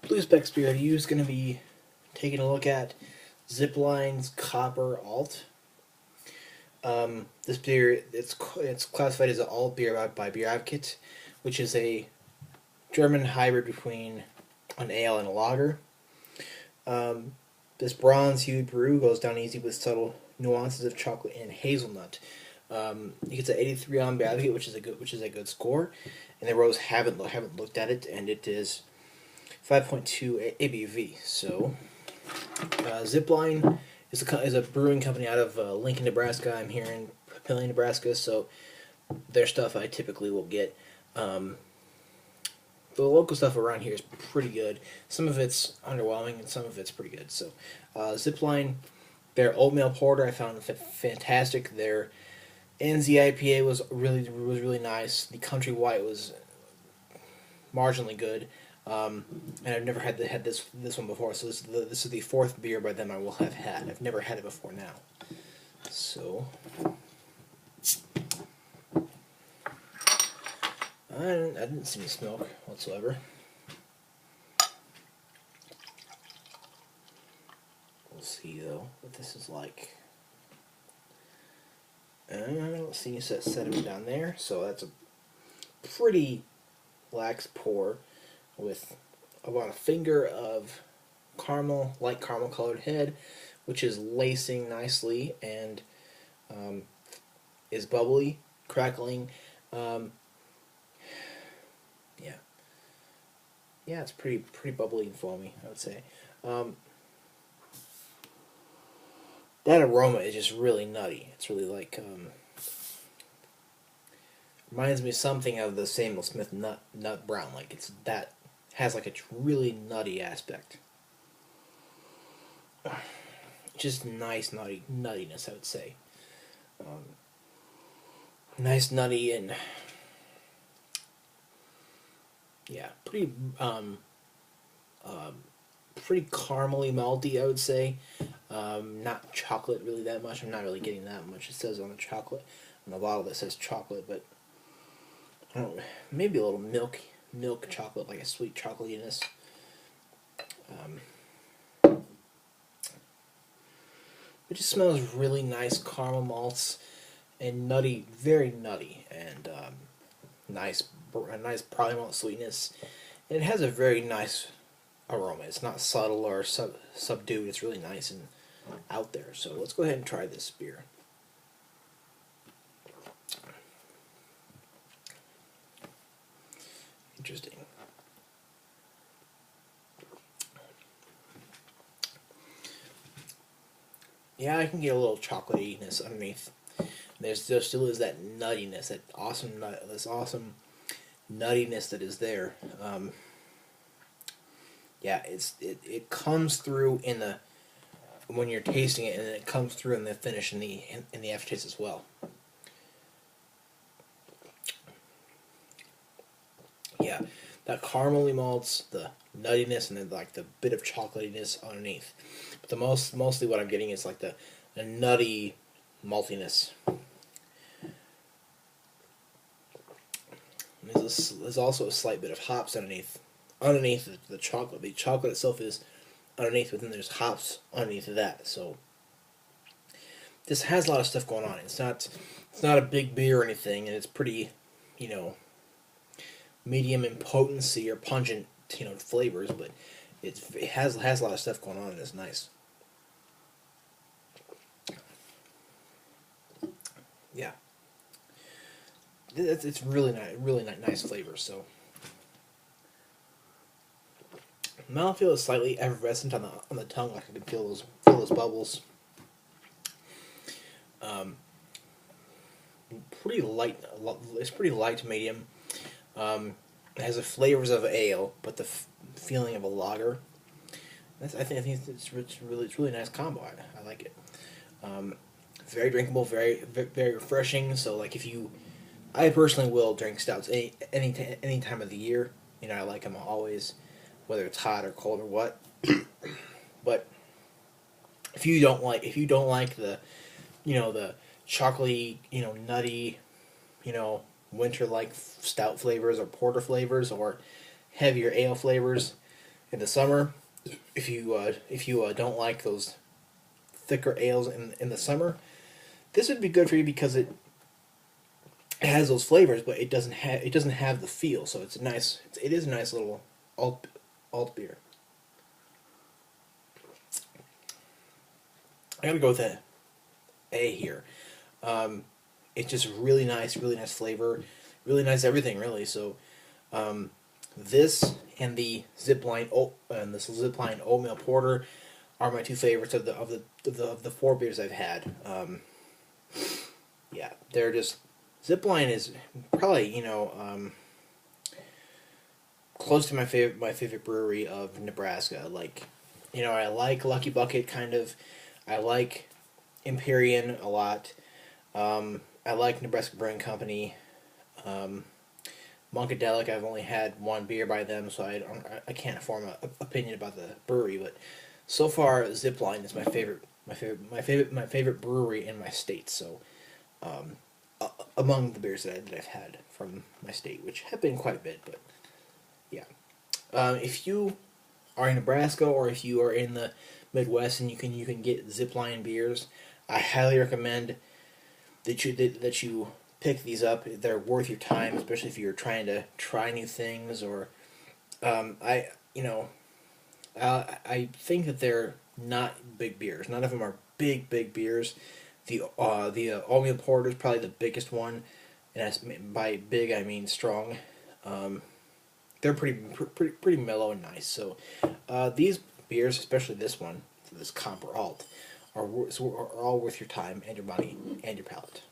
BlueSpecs beer review is going to be taking a look at Zipline's Copper Alt. This beer, it's classified as an alt beer by Beer Advocate, which is a German hybrid between an ale and a lager. This bronze-hued brew goes down easy with subtle nuances of chocolate and hazelnut. It gets an 83 on Beer Advocate, which is a good score. And the Rose haven't looked at it, and it is 5.2 ABV. So, Zipline is a brewing company out of Lincoln, Nebraska. I'm here in Papillion, Nebraska, so their stuff I typically will get. The local stuff around here is pretty good. Some of it's underwhelming, and some of it's pretty good. So, Zipline, their oatmeal porter I found fantastic. Their NZ IPA was really nice. The Country White was marginally good. And I've never had this one before, so this is the fourth beer by them I will have had. I've never had it before now. So I didn't see any smoke whatsoever. We'll see though what this is like. I don't see any sediment down there, so that's a pretty lax pour with about a finger of caramel, light caramel colored head, which is lacing nicely and is bubbly, crackling. Yeah, it's pretty bubbly and foamy, I would say. That aroma is just really nutty. It's really like reminds me something of the Samuel Smith nut brown. Like it's that has like a really nutty aspect. Just nice nuttiness, I would say. Nice nutty and yeah, pretty caramely malty, I would say. Not chocolate really that much. I'm not really getting that much. It says on the chocolate, on the bottle that says chocolate, but I don't know, maybe a little milk chocolate, like a sweet chocolatiness. It just smells really nice caramel malts and nutty, very nutty, and a nice barley malt sweetness. And it has a very nice aroma. It's not subtle or subdued. It's really nice and out there. So let's go ahead and try this beer. Interesting. Yeah, I can get a little chocolatiness underneath. There still is that nuttiness, that awesome nuttiness that is there. Yeah, it comes through in the when you're tasting it, and it comes through in the finish in the aftertaste as well. Yeah, that caramely malts, the nuttiness, and then like the bit of chocolatiness underneath. But mostly what I'm getting is like the nutty maltiness. There's also a slight bit of hops underneath the chocolate. The chocolate itself is underneath, but then there's hops underneath of that. So this has a lot of stuff going on. It's not a big beer or anything, and it's pretty, medium in potency or pungent, flavors, but it has a lot of stuff going on, and it's nice. Yeah, it's really nice flavor. So mouthfeel is slightly effervescent on the tongue. Like I can feel those bubbles. Pretty light. It's pretty light to medium. It has the flavors of ale, but the feeling of a lager. I think it's really nice combo. I like it. Very drinkable, very refreshing. So like I personally will drink stouts any time of the year. I like them always, whether it's hot or cold or what. But if you don't like the the chocolatey, nutty, winter like stout flavors or porter flavors or heavier ale flavors, in the summer, if you don't like those thicker ales in the summer, this would be good for you because it has those flavors, but it doesn't have the feel. So it's a nice it is a nice little alt beer. I gotta go with A here. It's just really nice flavor, really nice everything, really. So this and this Zipline oatmeal porter are my two favorites of the four beers I've had. Yeah, they're just Zipline is probably close to my favorite brewery of Nebraska. Like, I like Lucky Bucket kind of. I like Empyrean a lot. I like Nebraska Brewing Company. Monkadelic, I've only had one beer by them, so I can't form an opinion about the brewery. But so far, Zipline is my favorite brewery in my state. So, among the beers that I've had from my state, which have been quite a bit, but yeah. If you are in Nebraska or if you are in the Midwest and you can get Zipline beers, I highly recommend that you pick these up. They're worth your time, especially if you're trying to try new things. Or I you know I think that they're not big beers. None of them are big beers. The oatmeal porter is probably the biggest one, and by big I mean strong. They're pretty mellow and nice. So these beers, especially this one, this Comper Alt, are all worth your time and your money and your palate.